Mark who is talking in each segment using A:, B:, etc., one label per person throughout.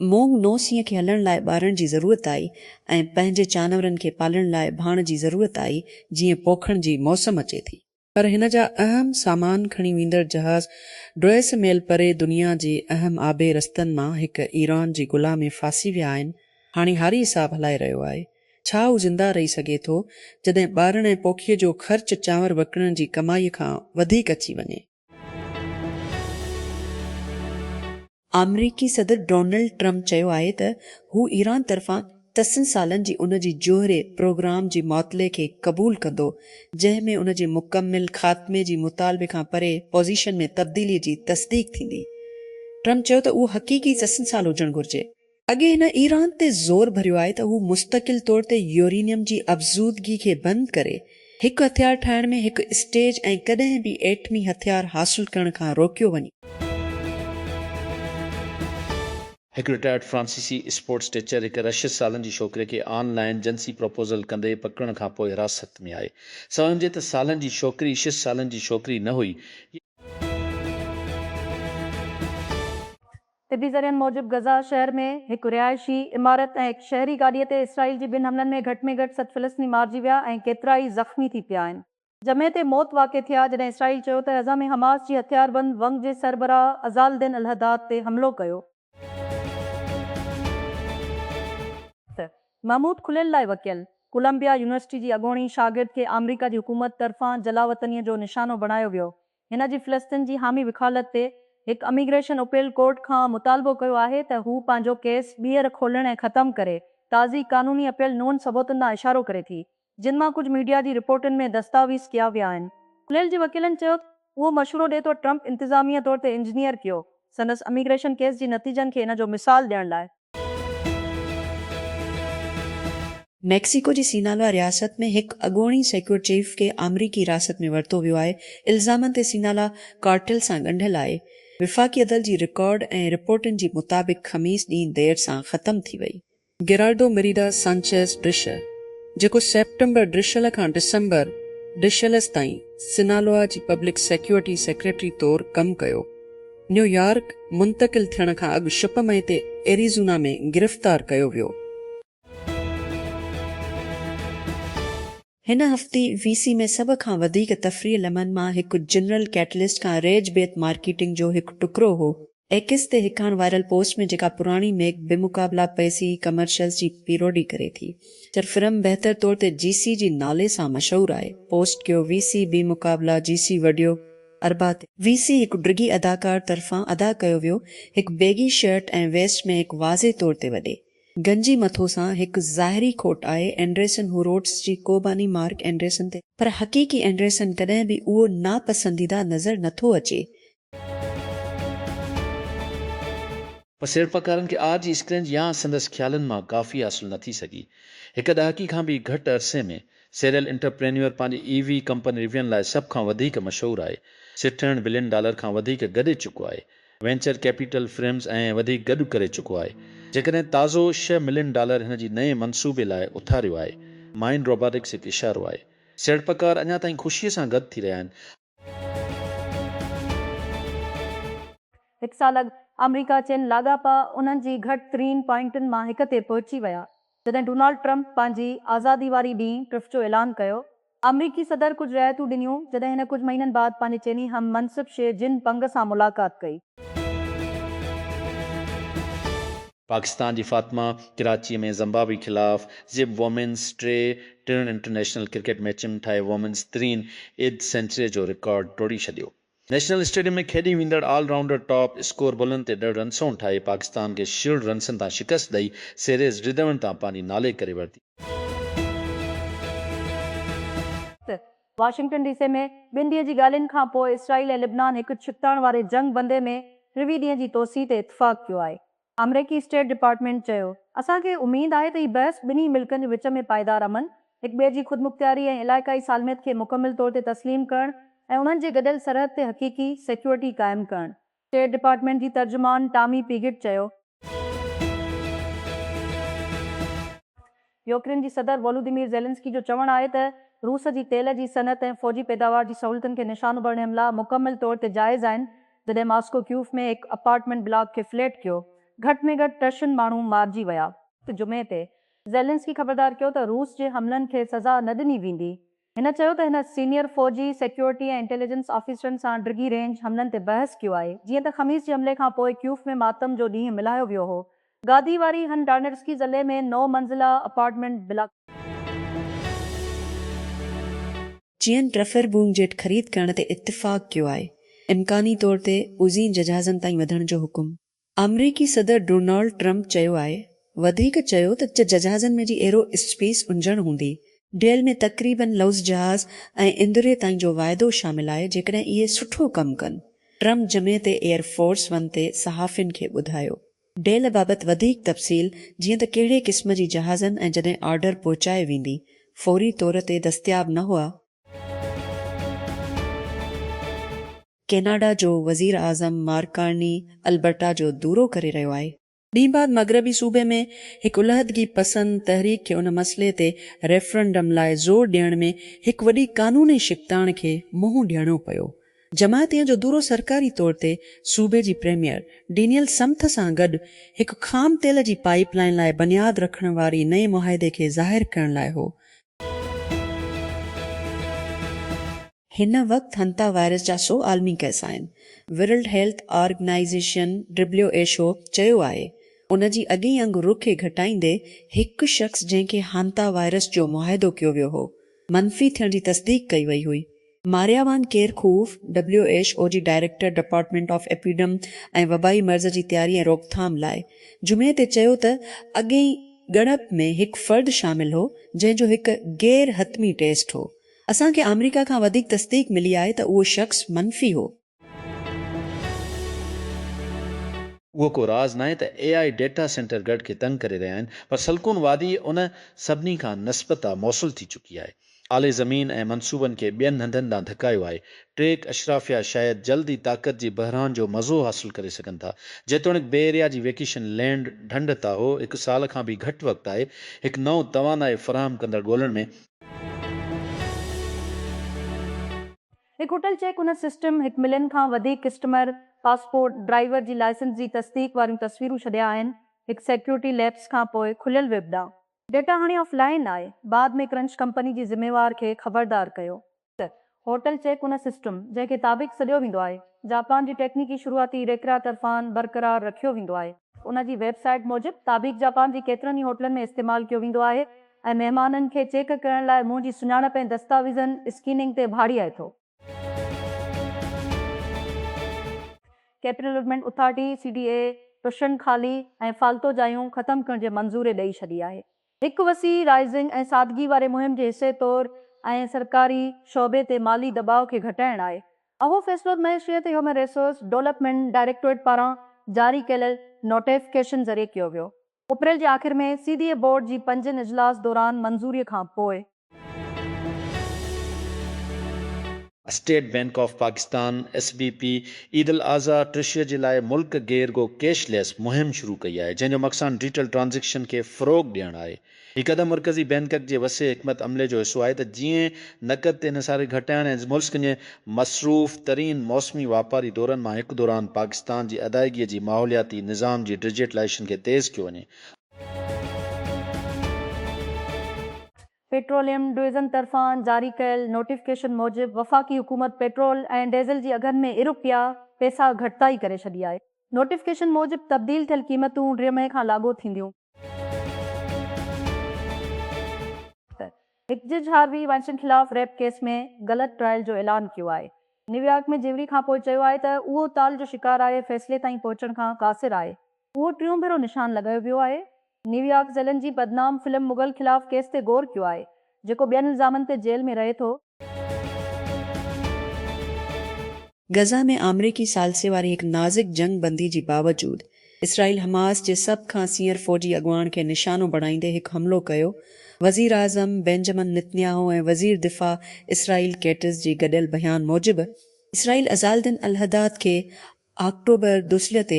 A: मोंग नोसीअ खे हलण लाइ ॿारनि जी ज़रूरत आई ऐं पंहिंजे जानवरनि खे पालण लाइ भाण जी ज़रूरत आई जीअं पोखण जी मौसम अचे थी। पर हिन जा अहम सामान खणी वेंदड़ जहाज़ ड्रेस मेल परे दुनिया जे अहम आबे रस्तनि मां हिकु ईरान जी ग़ुलामी फासी विया आहिनि। हाणे हारी हिसाब हलाए रहियो आहे। छा हू ज़िंदा रही सघे थो जॾहिं ॿारनि ऐं पोखीअ जो ख़र्च चांवर वकिणण जी कमाईअ खां वधीक अची वञे। अमरीकी सदर डोनाल्ड ट्रम्प चयो आहे त हू ईरान तरफ़ां 10 सालनि जी उन जी जोहरे प्रोग्राम जी मुआतले खे क़बूल कंदो, जंहिं में उन जे मुकमिल ख़ात्मे जी मुतालबे खां परे पोज़ीशन में तब्दीली जी तस्दीक थींदी। ट्रम्प चयो त उहो हक़ीक़ी 10 साल हुजणु घुर्जे। अॻे हिन ईरान ते ज़ोर भरियो आहे त हू मुस्तक़िल तौर ते यूरेनियम जी अफ़ज़ूदगी खे बंदि करे हिकु हथियार ठाहिण में हिकु स्टेज ऐं कॾहिं बि एटमी हथियार हासिल करण खां रोकियो वञे।
B: हिकु रिटायर्ड फ्रांसीसी स्पोर्ट्स टीचर हिकु 26 सालनि जी छोकिरे खे ऑनलाइन जिंसी प्रपोज़ल कंदे पकड़ण खां पोइ हिरासत में आहे। सम्झे त सालनि जी छोकिरी 6 सालनि जी छोकिरी न हुई।
C: तिबी ज़रियनि मूजिबि गज़ा शहर में हिकु रिहाइशी इमारत ऐं हिकु शहरी गाॾीअ ते इसराइल जी 2 हमलनि में घटि 7 फ़िलिस्तीनी मारिजी विया ऐं केतिरा ई ज़ख़्मी थी पिया आहिनि। जमे ते मौत वाक़िअ थिया जॾहिं इसराइल चयो त अज़ाम हमास जी हथियारबंद वंग जे सरबराह अज़ालुद्दीन अल-हद्दाद ते हमिलो कयो। महमूद खुलियल लाइ वकियल कोलंबिया यूनिवर्सिटी जी अॻूणी शागिर्द खे अमरीका जी हुकूमत तरफ़ां जलावतनीअ जो निशानो बणायो वियो। हिन जी फ़िलिस्तीन जी हामी विखालत ते हिकु इमिग्रेशन अपील कोर्ट खां मुतालबो कयो आहे त हू पंहिंजो केस ॿीहर खोलण ऐं ख़तमु करे। ताज़ी कानूनी अपील नून सबूतनि ॾांहुं इशारो करे थी, जिन मां कुझु मीडिया जी रिपोर्टुनि में दस्तावेज़ कया विया आहिनि। खुलियल जे वकीलनि चयो उहो मशवरो ॾिए थो ट्रम्प इंतिज़ामिया तौर ते इंजीनियर कयो संदसि इमिग्रेशन केस जी नतीजनि खे इन जो मिसाल ॾियण लाइ।
A: मैक्सिको जी सिनालोआ रियासत में हिकु अॻूणी सिक्योरिटी चीफ खे अमरीकी हिरासत में वरितो वियो आहे। इल्ज़ामनि ते सिनाला कार्टेल सां ॻंढियल आहे। विफ़ाक़ी अदल जी रिकॉर्ड ऐं रिपोर्टुनि जी मुताबिक़ ख़मीस ॾींहुं देर सां ख़तमु थी वई। गिरार्डो मिरीडा सांचेज़ ड्रिशर, जेको सेप्टेम्बर ड्रिशल खां डिसंबर डिशलस ताईं सिनालोआ जी पब्लिक सिक्योरिटी सेक्रेटरी तौरु कमु कयो, न्यूयॉर्क मुंतक़िल थियण खां अॻु शुप मई ते एरिज़ोना में गिरफ़्तार कयो वियो। हिन हफ़्ते वीसी में सभ खां वधीक तफ़रीह लमहनि मां हिकु जनरल कैटलिस्ट खां रेज बेत मार्केटिंग जो हिकु टुकड़ो हो। एक्स ते हिकु हाणे वायरल पोस्ट में जेका पुराणी मेक बेमुक़ाबला पैसी कमर्शियल्स जी पीरोडी करे थी। फिल्म बहितर तौर ते जीसी जी नाले सां मशहूर आहे। पोस्ट कयो वीसी बेमुक़ाबला जीसी वडियो अरबा ते। वीसी हिकु डिघी अदाकार तरफ़ां अदा कयो वियो हिकु बेगी शर्ट ऐं वेस्ट में हिकु वाज़े तौर ते वॾे गंजी मथो सां हिकु ज़ाहिरी खोट आहे एंड्रेसन हुरोट्स जी कोबानी मार्क एंड्रेसन ते, पर हक़ीक़ी एंड्रेसन कॾहिं बि उहो नापसंदीदा नज़र नथो अचे।
B: पसेरपकारनि खे आज जी स्क्रिन या संदसि ख़्यालनि मां काफ़ी हासिल न थी सघी। हिकु ॾहाकी खां बि घटि अरसे में सीरियल एंटरप्रेन्योर पंहिंजी ईवी कंपनी रिवियन लाइ सभ खां वधीक मशहूरु आहे। $60 बिलियन खां वधीक गॾे चुको आहे। वेंचर कैपिटल फिर्म्स ऐं वधीक गॾु करे चुको आहे। जेकॾहिं ताज़ो $6 मिलियन हिन जी नए मनसूबे लाइ उथारियो आहे। माइंड रोबोटिक्स हिकु इशारो आहे। सीड़पकार अञा ताईं ख़ुशीअ सां गॾु थी रहिया आहिनि।
C: हिकु साल अॻु अमरीका चीन लाॻापा उन्हनि जी घटि तरीन पॉइंटुनि मां हिक ते पहुची विया जॾहिं डोनाल्ड ट्रम्प पंहिंजी आज़ादी वारी ॾींहुं ट्रिफ जो ऐलान कयो। अमरीकी सदर कुझु रिआयतूं ॾिनियूं जॾहिं हिन कुझु महीननि बाद पंहिंजे चीनी हम मनसिब शे जिन पंग सां मुलाक़ात कई।
B: पाकिस्तान जी फातिमा कराची में ज़िम्बाब्वे खिलाफ़ ज़िप वोमेन्स टिनि इंटरनेशनल क्रिकेट मैचनि में ठाहे वोमेन्स तरीन सेंचुरी जो रिकॉर्ड तोड़ी छॾियो। नेशनल स्टेडियम में खेॾी वेंदड़ ऑलराउंडर टॉप स्कोर बुलनि ते 1.5 रन्सों ठाहे पाकिस्तान खे शील्ड रन्सनि तां शिकस्त ॾेई सीरीज़ रिदमनि तां पंहिंजी नाले करे वरिती।
C: वाशिंगटन डीसी में 2 ॾींहं जी ॻाल्हियुनि खां पोइ इसराइल ऐं लिबनान हिकु छिकताइण वारे जंग बंदे में 3 ॾींहं जी तोसी ते इतफ़ाक़ कयो आहे। अमरीकी स्टेट डिपार्टमेंट चयो असांखे उमेद आहे त हीउ बहस ॿिन्ही मुल्कनि जे विच में पाइदार अमन हिक ॿिए जी ख़ुदमुख़्तियारी ऐं इलाइक़ाई सालमियत खे मुकमिल तौर ते तस्लीम करणु ऐं उन्हनि जे गॾियल सरहद ते हक़ीक़ी सिक्योरिटी क़ाइमु करणु। स्टेट डिपार्टमेंट जी तर्जुमान टॉमी पिगेट चयो यूक्रेन जी सदर वोलोदिमीर ज़ेलेंस्की जो चवणु आहे त रूस जी तेल जी सनत ऐं फ़ौजी पैदावार जी सहूलियतुनि खे निशानो भरण हमला मुकमिल तौर ते जाइज़ आहिनि जॾहिं मॉस्को क्यूफ में हिकु अपार्टमेंट ब्लॉक खे फ्लैट कयो घटि में घटि 3 माण्हू मारिजी विया। जुमे ते ज़ेलेंस्की ख़बरदार कयो त रूस जे हमलनि खे सज़ा न ॾिनी वेंदी। हिन चयो त हिन सीनियर फ़ौजी सिक्योरिटी ऐं इंटेलिजेंस ऑफिसरनि सां डिघी रेंज हमलनि ते बहस कयो आहे। जीअं त ख़मीस जे हमले खां पोइ क्यूफ में मातम जो ॾींहुं मिलायो वियो हो। गादी वारी हन डार्नेट्स्की ज़िले में 9 मंज़िला अपार्टमेंट ब्लॉक
A: चीन रफेल बूम जेट ख़रीद करण ते इत्तिफ़ाक़ कयो आहे। इम्कानी तौर ते उज़ीन जहाज़नि ताईं वधण जो हुकुम। अमरीकी सदर डोनाल्ड ट्रंप चयो आहे, वधीक चयो त जहाज़नि में जी एरो स्पेस उंजण हूंदी। डेल में तक़रीबन लफ्ज़ जहाज़ ऐं इंदिरे ताईं जो वाइदो शामिल आहे जेकॾहिं इहे सुठो कमु कनि। ट्रंप जमे ते एयरफोर्स वन ते सहाफ़ियुनि खे ॿुधायो। डेल बाबति वधीक तफ़सील जीअं त कहिड़े क़िस्म जी जहाज़नि ऐं जॾहिं ऑर्डर पहुचाए वेंदी फौरी तौर ते दस्तियाब न हुआ। कैनाडा जो वज़ीर आज़म मार्क कार्नी अल्बर्टा जो दौरो करे रहियो आहे। ॾींहुं बाद मग़रबी सूबे में हिकु उलहदगी पसंद तहरीक खे उन मसइले ते रेफरेंडम लाइ ज़ोर ॾियण में हिकु वॾी कानूनी शिकताण खे मुंहुं ॾियणो पियो। जमायतीअ जो दौरो सरकारी तौर ते सूबे जी प्रीमियर डेनियल समथ सां गॾु हिकु ख़ाम तेल जी पाइपलाइन लाइ बुनियाद रखण वारी नए मुआहिदे खे ज़ाहिर करण लाइ हो। हिन वक़्तु हंता वायरस जा 100 आलमी केस आहिनि। वर्ल्ड हेल्थ ऑर्गेनाइज़ेशन WHO चयो आहे उन जी अॻी अंगुर खे घटाईंदे हिकु शख़्स जंहिंखे हांता वायरस जो मुआहिदो कयो वियो हो मनफ़ी थियण जी तस्दीक कई वई हुई। मारियावान केरखूफ WHO जी डायरेक्टर डिपार्टमेंट ऑफ एपिडम ऐं वबाई मर्ज़ जी तयारी ऐं रोकथाम लाइ जुमे ते चयो त अॻेई ॻणप में हिकु फ़र्द शामिल हो जंहिंजो हिकु गैर हतमी टेस्ट हो। असांखे अमेरिका खां वधीक तस्दीक मिली आहे त उहो शख़्स मनफ़ी हो।
B: उहो को राज़ नाहे त AI डेटा सेंटर गॾ खे तंग करे रहिया आहिनि, पर सलकून वादी उन सभिनी खां नस्बता मौसूल थी चुकी आहे। आले ज़मीन ऐं मनसूबनि खे ॿियनि हंधनि ॾांहुं धकायो आहे। ट्रेक अशराफिया शायदि जल्दी ताक़त जी बहरान जो मज़ो हासिल करे सघनि था। जेतोणीकि बे एरिया जी वेकेशन लैंड ढंढ था हो, हिकु साल खां बि घटि वक़्तु आहे हिकु नओं तवानाई फ़राहम कंदड़ ॻोल्हण में।
C: हिकु होटल चेक उन सिस्टम 1 मिलियन खां वधीक कस्टमर पासपोर्ट ड्राइवर जी लाइसेंस जी तस्दीक वारियूं तस्वीरूं छॾिया आहिनि। हिकु सिक्योरिटी लैब्स खां पोइ खुलियल वेब ॾांहुं डेटा हाणे ऑफलाइन आहे। बाद में क्रंच कंपनी जी ज़िम्मेवार खे ख़बरदार कयो त होटल चेक उन सिस्टम जंहिंखे ताबिक़ सॾियो वेंदो आहे जापान जी टेक्निकी शुरूआती रेकरा तरफ़ान बरक़रार रखियो वेंदो आहे। उन जी वेबसाइट मूजिबि ताबिक़ जापान जी केतिरनि ई होटलनि में इस्तेमालु कयो वेंदो आहे ऐं महिमाननि खे चेक करण लाइ मुंहुं जी सुञाणप ऐं दस्तावेज़नि स्कैनिंग ते भाड़ीआए थो। Capital development authority CDA tuition खाली ऐं फालतो जायूं ख़तमु करण जे मंज़ूरी ॾेई छॾी आहे। हिकु वसी राइज़िंग ऐं सादगी वारे मुहिम जे हिसे तौरु ऐं सरकारी शोबे ते माली दबाव खे घटाइण आहे। अहो फ़ैसिलो मइशियत ह्यूमन रिसोर्स डेवलपमेंट डायरेक्टोरेट पारां जारी कयल नोटिफिकेशन ज़रिए कयो वियो। अप्रैल जे आख़िर में CDA बोर्ड जी 5 इजलास दौरान मंज़ूरीअ खां पोइ
B: state bank of Pakistan SBP Eid al Azha ट्रिशीअ जे लाइ मुल्क गेरगो कैशलेस मुहिम शुरू कई आहे, जंहिंजो मक़सदु डिजिटल ट्रांज़ेक्शन खे फ़रोग़ ॾियणु आहे। हीउ क़दम मरकज़ी बैंक जे वसे हिकमत अमले जो हिसो आहे त जीअं नक़द ते इन्हिसार घटाइण ऐं मुल्क जे मसरूफ़ तरीन मौसमी वापारी दौरनि मां हिकु दौरान पाकिस्तान जी अदायगीअ जी माहौलियाती निज़ाम जी डिजिटलाइजेशन खे तेज़ कयो वञे।
C: पेट्रोलियम डिवीज़न तरफ़ां जारी कयल नोटिफिकेशन मूजिबि वफ़ाक़ी हुकूमत पेट्रोल ऐं डीज़ल जी अघनि में ₹1 पैसा घटिताई करे छॾी आहे। नोटिफिकेशन मूजिबि तब्दील थियल क़ीमतूं 2 मई खां लागू थींदियूं। हिकु जज हार्वी वाइनस्टाइन ख़िलाफ़ रेप केस में ग़लति ट्रायल जो ऐलान कयो आहे। न्यूयॉर्क में जेवरी खां पोइ चयो आहे त उहो ताल जो शिकार आहे, फ़ैसिले ताईं पहुचण खां क़ासिर आहे। उहो 3 भेरो निशान लॻायो वियो आहे। न्यूयॉर्क ज़ेलन जी बदनाम फिल्म मुग़ल ख़िलाफ़ केस ते गौर कयो आहे, जेको ॿियनि इल्ज़ामनि ते जेल में रहे थो।
A: गज़ा में अमरीकी सालसे वारी हिकु नाज़ुक जंग बंदी जी बावजूदि इसराइल हमास जे सभ खां सीनियर फ़ौजी अॻुवाण खे निशानो बणाईंदे हिकु हमलो कयो। वज़ीर आज़म बेंजामिन नेतन्याहू ऐं वज़ीर दिफ़ा इसराइल कैटिस जी गॾियल बयान मूजिबि इसराइल अज़ालुद्दीन अल-हद्दाद खे अक्टूबर दुस्ले ते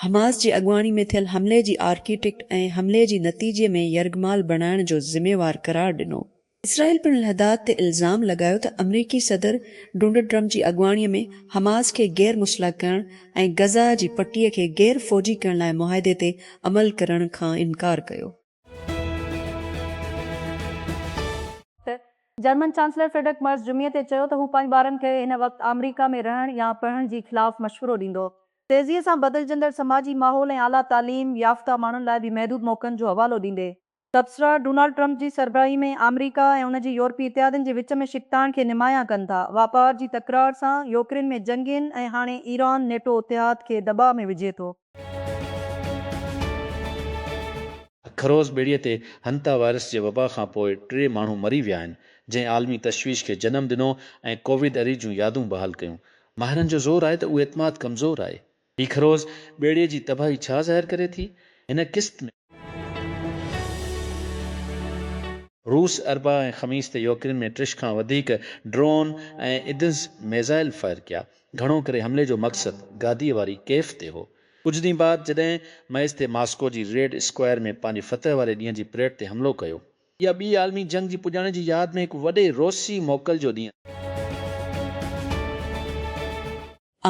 A: हमास जी अॻुवाणी में थियल हमले जी आर्किटेक्ट ऐं हमले जी नतीजे में यरगमाल बणाइण जो ज़िम्मेवार क़रार ॾिनो। इसराइल पिणु लहदाद ते इल्ज़ाम लॻायो त अमरीकी सदर डोनाल्ड ट्रम्प जी अॻुवाणीअ में हमास खे गैर मुसलह करण ऐं गज़ा जी पटीअ खे गैर फ़ौजी करण लाइ मुआहिदे ते अमल करण खां इनकार कयो।
C: जर्मन चांसलर फ्रेडरिक मर्ज जुमीअ ते चयो त हू पंहिंजे ॿारनि खे हिन वक़्तु अमरीका में रहण या पढ़ण जी ख़िलाफ़ मशवरो ॾींदो। तेज़ीअ सां बदिलजंदड़ समाजी माहौल ऐं आला तालीम याफ़्ता माण्हुनि लाइ बि महदूद मौक़नि जो हवालो ॾींदे तबसरा डोनाल्ड ट्रम्प जी सरबराही में अमरीका ऐं उन जी यूरोपी इतिहादनि जे विच में शिकतान खे निमाया कनि था। वापार जी तकरार सां यूक्रेन में जंगियुनि ऐं हाणे ईरान नेटो इतिहाद खे दॿा में विझे थो।
B: खरोज़ ॿेड़ीअ ते हंता वायरस जे वबा खां पोइ 3 माण्हू मरी विया आहिनि, जंहिं आलमी तशवीश खे जनमु ॾिनो ऐं कोविड अरी जूं यादूं बहाल कयूं। माहिरनि जो ज़ोर आहे त उहो एतमाद कमज़ोर आहे। ही खरोज़ ॿेड़ीअ जी तबाही छा ज़ाहिर करे थी? हिन क़िस्त में रूस अरबा ऐं ख़मीस ते यूक्रेन में 3 खां वधीक ड्रोन ऐं इदिस मिसाइल फायर कया। घणो करे हमले जो मक़सदु गादीअ वारी कैफ ते हो। कुझु ॾींहं बाद जॾहिं मैच ते मास्को जी रेड स्क्वायर में पंहिंजी फतह वारे ॾींहं जी परेड ते हमलो कयो। इहा ॿी आलमी जंग जी पुॼाणे जी यादि में हिकु वॾे रोसी मोकल जो ॾींहुं।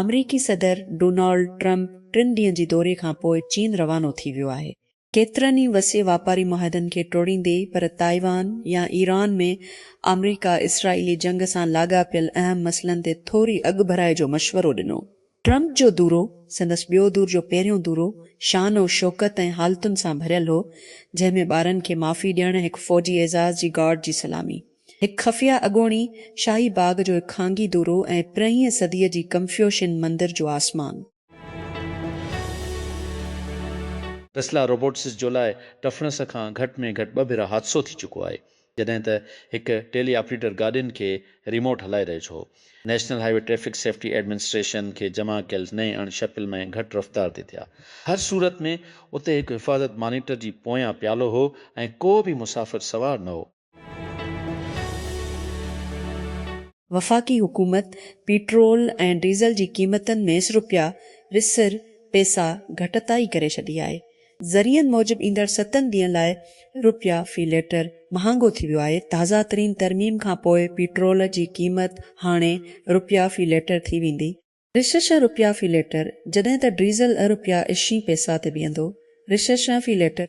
A: अमरीकी सदर डोनाल्ड ट्रम्प 3 ॾींहं जी दौरे खां पोइ चीन रवानो थी वियो आहे। केतिरनि ई वसीअ वापारी मुआहिदनि खे टोड़ींदे पर ताइवान या ईरान में अमरीका इसराइली जंग सां लाॻापियल अहम मसइलनि ते थोरी अॻु भराए जो मशवरो ॾिनो। ट्रम्प जो दूरो संदसि ॿियो दूर जो पहिरियों दूरो शान और शौकत ऐं हालतुनि सां भरियल हो, जंहिंमें ॿारनि खे माफ़ी ॾियण, हिकु फ़ौजी एज़ाज़ जी गार्ड जी सलामी, हिकु ख़फ़िया अॻोणी शाही बाग जो हिकु खांगी दूरो ऐं 15वीं सदीअ जी कंफ्यूशियन मंदिर जो आसमान।
B: टेस्ला रोबोट्स जो लाइ टफनेस खां घटि में घटि 2 भेरा हादसो थी चुको आहे, जॾहिं त हिकु टेली ऑपरेटर गाॾियुनि खे रिमोट हलाए रहियो हो। National highway traffic safety administration खे जमा कयल नए अणशपियल में घटि रफ़्तार ते थिया। हर सूरत में उते हिकु हिफ़ाज़त मॉनिटर जी पोयां प्यालो हो ऐं को बि मुसाफ़िर सवार न हो।
A: वफ़ाक़ी हुकूमत पेट्रोल ऐं डीज़ल जी क़ीमतनि में ₹1 रिसर पैसा घटिताई करे छॾी आहे। ज़रियनि मूजिबि ईंदड़ 7 ॾींहनि लाइ ₹1 फ़ी लीटर महांगो थी वियो आहे। ताज़ा तरीन तरमीम खां पोइ पेट्रोल जी क़ीमत हाणे ₹1 फ़ी लीटर थी वेंदी। रिसर ₹1 फ़ी लीटर, जॾहिं त डीज़ल ₹80 ते बीहंदो। रिसर फ़ी लीटर।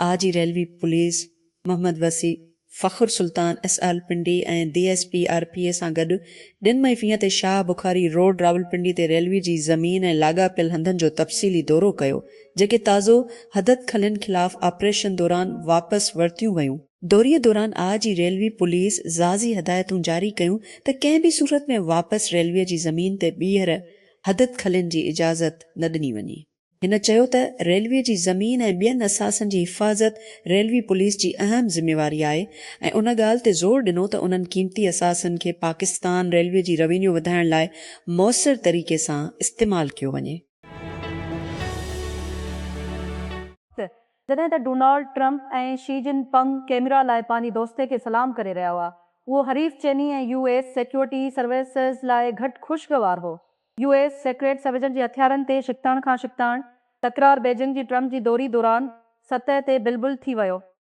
A: आज रेलवे पुलिस मोहम्मद वसी, फ़खुर सुल्तान SL पिंडी ऐं DSP RPA सां गॾु 2 मई ते शाह बुखारी रोड रावलपिंडी ते रेलवे जी ज़मीन ऐं लाॻापियल हंधनि जो तफ़सीली दौरो कयो, जेके ताज़ो हदद खलनि ख़िलाफ़ ऑपरेशन दौरान वापसि वरितियूं वयूं। दौरीअ दौरान आज रेलवे पुलिस ज़ाज़ी हिदायतूं जारी कयूं त कंहिं बि सूरत में वापसि रेलवे जी ज़मीन ते ॿीहर हदद खलनि जी इजाज़त न ॾिनी वञे। हिन चयो त रेलवे जी ज़मीन ऐं ॿियनि असासनि जी हिफ़ाज़त रेलवे पुलिस जी अहम ज़िम्मेवारी आहे ऐं उन ॻाल्हि ते ज़ोर ॾिनो त उन्हनि क़ीमती असासनि खे पाकिस्तान रेलवे जी रेवेन्यू वधाइण लाइ मौसर तरीक़े सां इस्तेमालु कयो वञे।
C: जॾहिं त डोनाल्ड ट्रम्प ऐं शी जिनपिंग कैमरा लाइ पंहिंजी दोस्ती खे सलाम करे रहिया हुआ, उहो हरीफ़ चीनी ऐं US सिक्योरिटी सर्विसेज़ लाइ घटि ख़ुशगवार हो। US सीक्रेट सर्विसनि जे हथियारनि ते शिकतान खां शिकतान तकरार बीजिंग जी ट्रम्प जी दौरी दौरान सतह ते बिलबुल थी वियो।